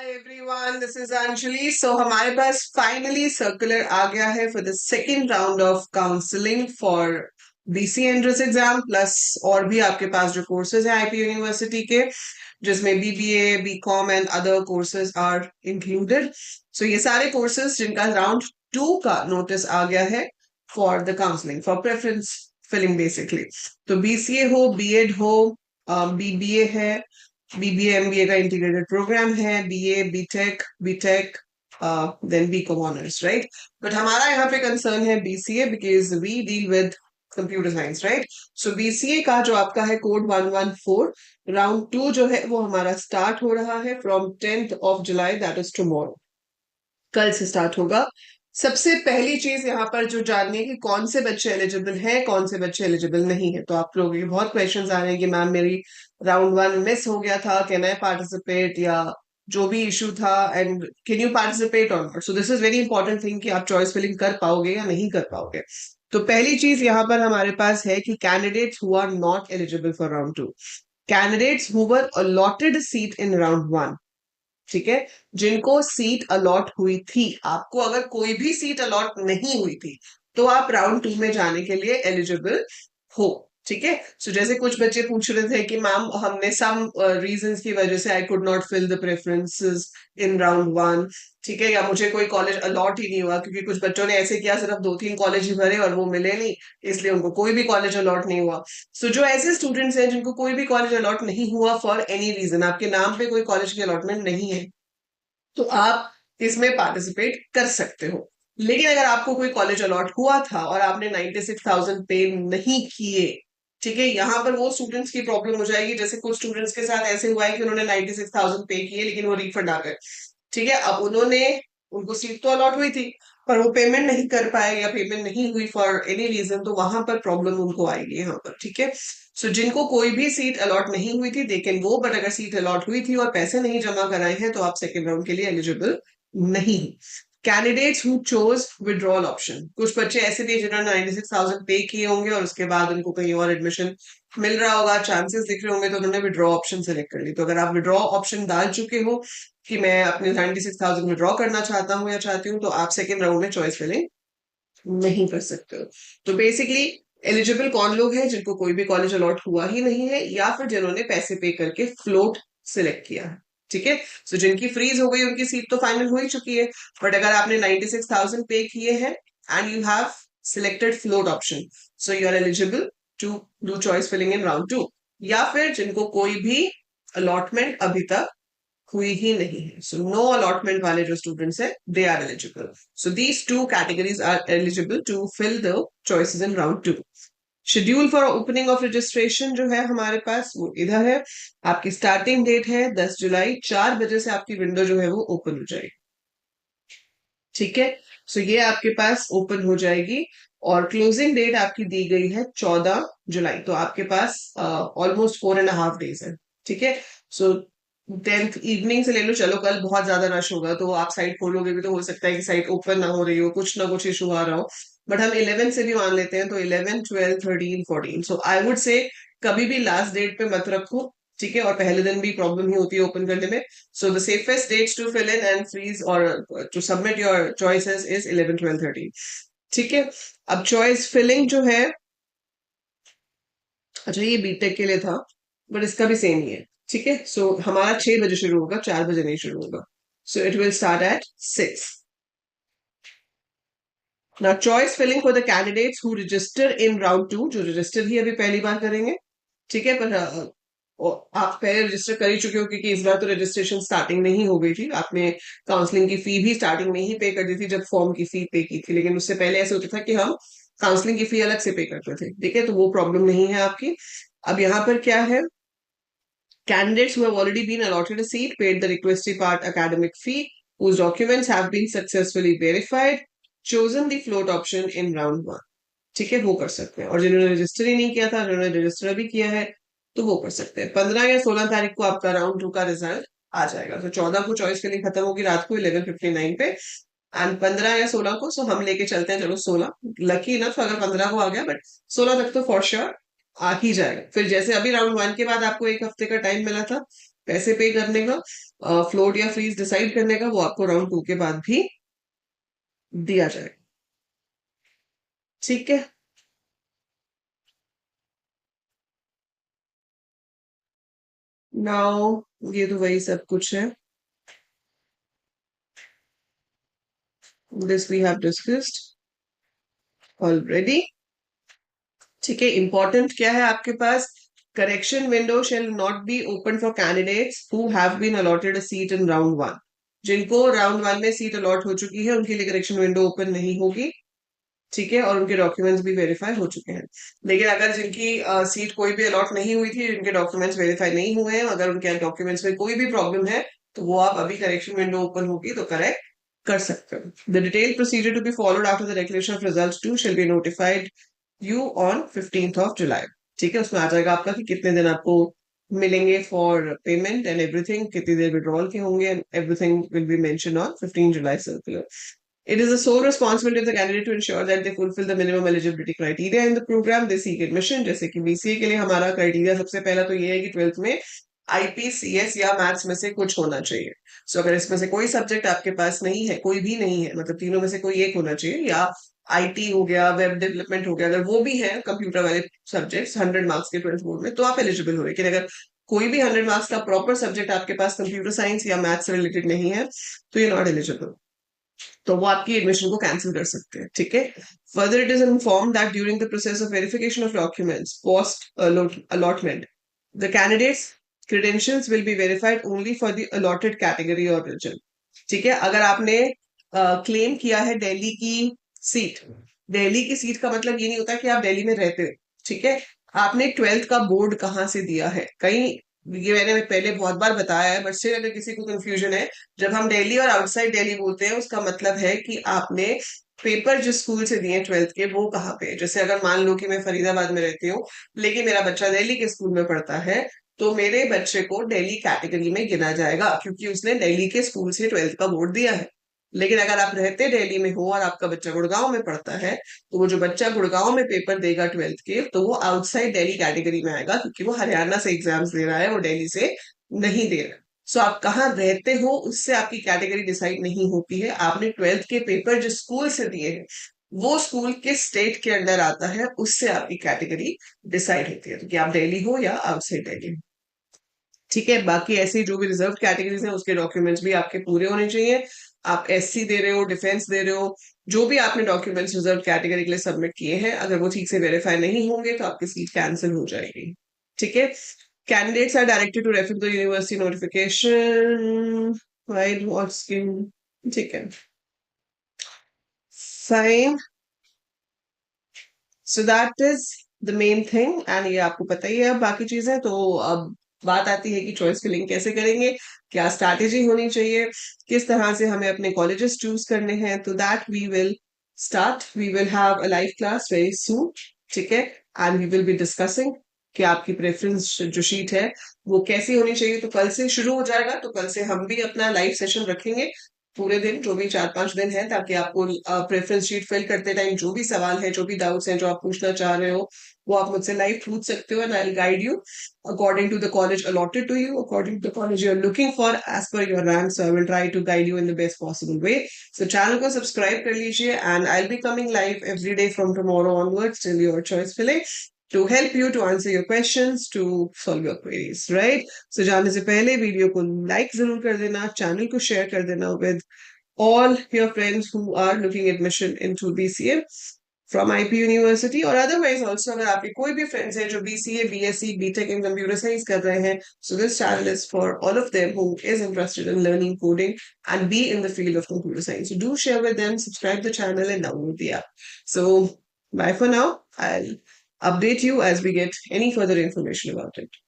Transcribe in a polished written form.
Everyone, this is Anjali. So हमारे पास finally circular आ गया है for the second round of counselling for BC entrance exam plus और भी आपके पास जो कोर्सेज हैं आईपी यूनिवर्सिटी के, जिसमें BBA, BCom and other courses are included. So ये सारे कोर्सेज जिनका राउंड 2 का नोटिस आ गया है for the counselling for preference filling basically. तो बीसीए हो, बीएड हो, बीबीए है, बीबीए एमबीए का इंटीग्रेटेड प्रोग्राम है, BA BTech BTech then BCom honours, right. But हमारा यहाँ पे कंसर्न है BCA because we deal with computer science, right. So BCA का जो आपका है कोड 114, राउंड 2 जो है वो हमारा स्टार्ट हो रहा है from 10th of July, that is tomorrow, कल से स्टार्ट होगा। सबसे पहली चीज यहाँ पर जो जाननी है कि कौन से बच्चे एलिजिबल हैं, कौन से बच्चे एलिजिबल नहीं है। तो आप लोगों के बहुत क्वेश्चंस आ रहे हैं कि मैम मेरी राउंड 1 मिस हो गया था, कैन आई पार्टिसिपेट, या जो भी इशू था, एंड कैन यू पार्टिसिपेट और not. So this is very important thing कि आप चॉइस फिलिंग कर पाओगे या नहीं कर पाओगे। तो पहली चीज यहाँ पर हमारे पास है कि candidates who are not eligible for round 2, candidates who were allotted seat in round 1, ठीक है, जिनको सीट अलॉट हुई थी। आपको अगर कोई भी सीट अलॉट नहीं हुई थी तो आप राउंड 2 में जाने के लिए एलिजिबल हो, ठीक है। सो जैसे कुछ बच्चे पूछ रहे थे कि मैम हमने सम रीजंस की वजह से I could not fill the preferences in round 1, ठीक है, या मुझे कोई कॉलेज अलॉट ही नहीं हुआ, क्योंकि कुछ बच्चों ने ऐसे किया सिर्फ 2-3 कॉलेज ही भरे और वो मिले नहीं, इसलिए उनको कोई भी कॉलेज अलॉट नहीं हुआ। सो जो ऐसे स्टूडेंट्स हैं जिनको कोई भी कॉलेज अलॉट नहीं हुआ फॉर एनी रीजन, आपके नाम पे कोई कॉलेज की अलॉटमेंट नहीं है, तो आप इसमें पार्टिसिपेट कर सकते हो। लेकिन अगर आपको कोई कॉलेज अलॉट हुआ था और आपने 96,000 पे नहीं किए, ठीक है, यहाँ पर वो स्टूडेंट्स की प्रॉब्लम हो जाएगी। जैसे कुछ स्टूडेंट्स के साथ ऐसे हुआ है कि उन्होंने 96,000 पे किए लेकिन वो रिफंड आ गए, ठीक है। अब उन्होंने, उनको सीट तो अलॉट हुई थी पर वो पेमेंट नहीं कर पाए या पेमेंट नहीं हुई फॉर एनी रीजन, तो वहां पर प्रॉब्लम उनको आएगी यहाँ पर, ठीक है। सो जिनको कोई भी सीट अलॉट नहीं हुई थी दे कैन गो, बट अगर सीट अलॉट हुई थी और पैसे नहीं जमा कराए हैं तो आप सेकेंड राउंड के लिए एलिजिबल नहीं। Candidates who chose withdrawal option, कुछ बच्चे ऐसे थे जिन्होंने 96,000 पे किए होंगे और उसके बाद उनको कहीं और एडमिशन मिल रहा होगा, चांसेस दिख रहे होंगे, तो उन्होंने विड्रॉ ऑप्शन सेलेक्ट कर ली। तो अगर आप विड्रॉ ऑप्शन डाल चुके हो कि मैं अपने 96,000 विड्रॉ करना चाहता हूँ या चाहती हूँ, तो आप सेकेंड राउंड में चॉइस फिलिंग नहीं कर सकते हो। तो बेसिकली एलिजिबल कौन लोग हैं, जिनको कोई भी कॉलेज अलॉट हुआ ही नहीं है या फिर जिन्होंने पैसे पे करके फ्लोट सिलेक्ट किया है, ठीक है। सो जिनकी फ्रीज हो गई उनकी सीट तो फाइनल हो ही चुकी है, बट अगर आपने 96,000 पे किए हैं and you have selected float option, so you are eligible to do choice filling in round 2। या फिर जिनको कोई भी अलॉटमेंट अभी तक हुई ही नहीं है, सो नो अलॉटमेंट वाले जो स्टूडेंट्स है they are eligible. So these two categories are eligible to fill the choices in round 2। Schedule for opening of registration जो है हमारे पास वो इधर है। आपकी स्टार्टिंग डेट है 10 जुलाई, 4 बजे से आपकी विंडो जो है वो ओपन हो जाएगी, ठीक है। सो ये आपके पास ओपन हो जाएगी और क्लोजिंग डेट आपकी दी गई है 14 जुलाई, तो आपके पास ऑलमोस्ट 4.5 डेज है, ठीक है। सो 10th इवनिंग से ले लो, चलो कल बहुत ज्यादा रश होगा तो आप साइट खोलोगे भी तो हो सकता है कि साइट ओपन ना हो रही हो, कुछ ना कुछ इशू आ रहा हो, बट हम 11 से भी मान लेते हैं, तो 11, 12, 13, 14, सो आई वुड से कभी भी लास्ट डेट पे मत रखो, ठीक है, और पहले दिन भी प्रॉब्लम ही होती है ओपन करने में। So the safest dates to fill in and freeze और to submit your choices is 11, 12, 13, ठीक है। अब चॉइस फिलिंग जो है, अच्छा ये बीटेक के लिए था बट इसका भी सेम ही है, ठीक है। सो हमारा 6 बजे शुरू होगा, 4 बजे नहीं शुरू होगा। So it will start at 6। Now choice filling for the candidates who register in round 2, जो रजिस्टर ही अभी पहली बार करेंगे, ठीक है। पर आप पहले रजिस्टर कर ही चुके हो क्योंकि इस बार तो रजिस्ट्रेशन स्टार्टिंग में ही हो गई थी, आपने काउंसलिंग की फी भी स्टार्टिंग में ही पे कर दी थी जब फॉर्म की फी पे की थी, लेकिन उससे पहले ऐसे होता था कि हम काउंसलिंग की फी अलग से पे करते थे, ठीक है, तो वो प्रॉब्लम नहीं है आपकी। अब यहाँ पर क्या है, candidates who have already been allotted a seat paid the requested part academic fee, whose documents have been successfully verified, chosen the float option in round 1, ठीक है, वो कर सकते हैं। और जिन्होंने रजिस्टर ही नहीं किया था, जिन्होंने रजिस्टर भी किया है, तो वो कर सकते हैं। 15 या 16 तारीख को आपका राउंड 2 का रिजल्ट आ जाएगा। तो 14 को चॉइस फिलिंग खत्म होगी रात को 11:59 पे, एंड 15 या 16 को, सो हम लेके चलते हैं, चलो 16 लकी ना, तो अगर 15 को आ गया, बट 16 तक तो फॉर श्योर आ ही जाएगा। फिर जैसे अभी राउंड 1 के बाद आपको एक हफ्ते का टाइम मिला था, पैसे पे करने का, फ्लोट या फ्रीज डिसाइड करने का, वो आपको राउंड 2 के बाद भी दिया जाएगा। ठीक है। नाउ ये तो वही सब कुछ है, this we have discussed already. ठीक है, इंपॉर्टेंट क्या है आपके पास, correction window shall not be open for candidates who have been allotted a seat in round 1। जिनको राउंड 1 में सीट अलॉट हो चुकी है उनके लिए करेक्शन विंडो ओपन नहीं होगी। ठीक है, और उनके डॉक्यूमेंट्स भी वेरीफाई हो चुके हैं। लेकिन अगर जिनकी सीट कोई भी अलॉट नहीं हुई थी, जिनके डॉक्यूमेंट्स वेरीफाई नहीं हुए हैं, अगर उनके डॉक्यूमेंट्स में कोई भी प्रॉब्लम है, तो वो आप अभी करेक्शन विंडो ओपन होगी तो करेक्ट कर सकते हो। The detail procedure to be followed after the declaration of results to shall be notified you on 15th of July. ठीक है, उसमें आ जाएगा आपका कि कितने दिन आपको मिलेंगे फॉर पेमेंट एंड एवरीथिंग, कितनी देर विड्रॉल के होंगे, and everything will be mention on 15 July circular. It is the sole responsibility of the candidate to ensure that they fulfill the minimum eligibility criteria in the program they seek admission। जैसे कि BCA के लिए हमारा criteria सबसे पहला तो ये है कि 12th में आईपीसीएस या मैथ्स में से कुछ होना चाहिए। सो अगर इसमें से कोई सब्जेक्ट आपके पास नहीं है, कोई भी नहीं है, मतलब तीनों में से कोई एक होना चाहिए, या आईटी हो गया, वेब डेवलपमेंट हो गया, अगर वो भी है कंप्यूटर वाले सब्जेक्ट्स 100 मार्क्स के 12th बोर्ड में, तो आप एलिजिबल हो। लेकिन अगर कोई भी 100 मार्क्स का प्रॉपर सब्जेक्ट आपके पास कंप्यूटर साइंस या मैथ्स से रिलेटेड नहीं है, तो ये नॉट एलिजिबल, तो वो आपकी एडमिशन को कैंसिल कर सकते हैं। ठीक है, further it is inform that during the process of verification of documents post allotment the candidates credentials will be verified only for the allotted category or region। ठीक है, अगर आपने क्लेम किया है दिल्ली की सीट, दिल्ली की सीट का मतलब ये नहीं होता कि आप दिल्ली में रहते हो। ठीक है, आपने 12th का बोर्ड कहाँ से दिया है, कहीं, ये मैंने पहले बहुत बार बताया है, बट स्टिल अगर किसी को कंफ्यूजन है, जब हम दिल्ली और आउटसाइड दिल्ली बोलते हैं उसका मतलब है कि आपने पेपर जिस स्कूल से दिए 12th के वो कहाँ पे। जैसे अगर मान लो कि मैं फरीदाबाद में रहती हूँ लेकिन मेरा बच्चा दिल्ली के स्कूल में पढ़ता है, तो मेरे बच्चे को दिल्ली कैटेगरी में गिना जाएगा क्योंकि उसने दिल्ली के स्कूल से 12th का बोर्ड दिया है। लेकिन अगर आप रहते दिल्ली में हो और आपका बच्चा गुड़गांव में पढ़ता है, तो वो जो बच्चा गुड़गांव में पेपर देगा 12th के, तो वो आउटसाइड दिल्ली कैटेगरी में आएगा क्योंकि वो हरियाणा से एग्जाम्स दे रहा है, वो दिल्ली से नहीं दे रहा। सो आप कहाँ रहते हो उससे आपकी कैटेगरी डिसाइड नहीं होती है। आपने 12th के पेपर जिस स्कूल से दिए हैं वो स्कूल किस स्टेट के अंडर आता है, उससे आपकी कैटेगरी डिसाइड होती है, तो कि आप दिल्ली हो या आउटसाइड दिल्ली। ठीक है, बाकी ऐसे जो भी रिजर्व कैटेगरीज हैं उसके डॉक्यूमेंट्स भी आपके पूरे होने चाहिए। आप एससी दे रहे हो, डिफेंस दे रहे हो, जो भी आपने डॉक्यूमेंट्स रिजर्व कैटेगरी के लिए सबमिट किए हैं, अगर वो ठीक से वेरीफाई नहीं होंगे तो आपकी सीट कैंसिल हो जाएगी। ठीक है, candidates are directed to refer the university notification right what scheme. ठीक है, fine, so that is the main thing, and ये आपको पता ही है। अब बाकी चीजें तो अब बात आती है कि चॉइस फिलिंग कैसे करेंगे, क्या स्ट्रैटेजी होनी चाहिए, किस तरह से हमें अपने कॉलेजेस चूज करने हैं, तो that we will start, we will have a live class very soon. ठीक है, and we will be discussing कि आपकी प्रेफरेंस जो शीट है वो कैसी होनी चाहिए। तो कल से शुरू हो जाएगा, तो कल से हम भी अपना लाइव सेशन रखेंगे पूरे दिन, जो भी 4-5 दिन है, ताकि आपको प्रेफरेंस शीट फिल करते टाइम जो भी सवाल है, जो भी डाउट्स हैं, जो आप पूछना चाह रहे हो, वो आप मुझसे लाइव पूछ सकते हो, and I will guide you according to the college allotted to you, according to the college you're looking for as per your rank। So I will try to guide you in the best possible way। So channel को subscribe कर लीजिए, and I'll be coming live every day from tomorrow onwards till your choice filling to help you to answer your questions, to solve your queries, right? So जाने से पहले video को like जरूर कर देना, चैनल को शेयर कर देना with all your friends who are looking admission into BCA from IP university, और अदरवाइज ऑल्सो अगर आपके कोई भी फ्रेंड्स हैं जो BCA, BSc, BTech in computer science कर रहे हैं, so this channel is for all of them who is interested in learning coding and be in the field of computer science. So do share with them, subscribe the channel and download the app। So bye for now, I'll update you as we get any further information about it।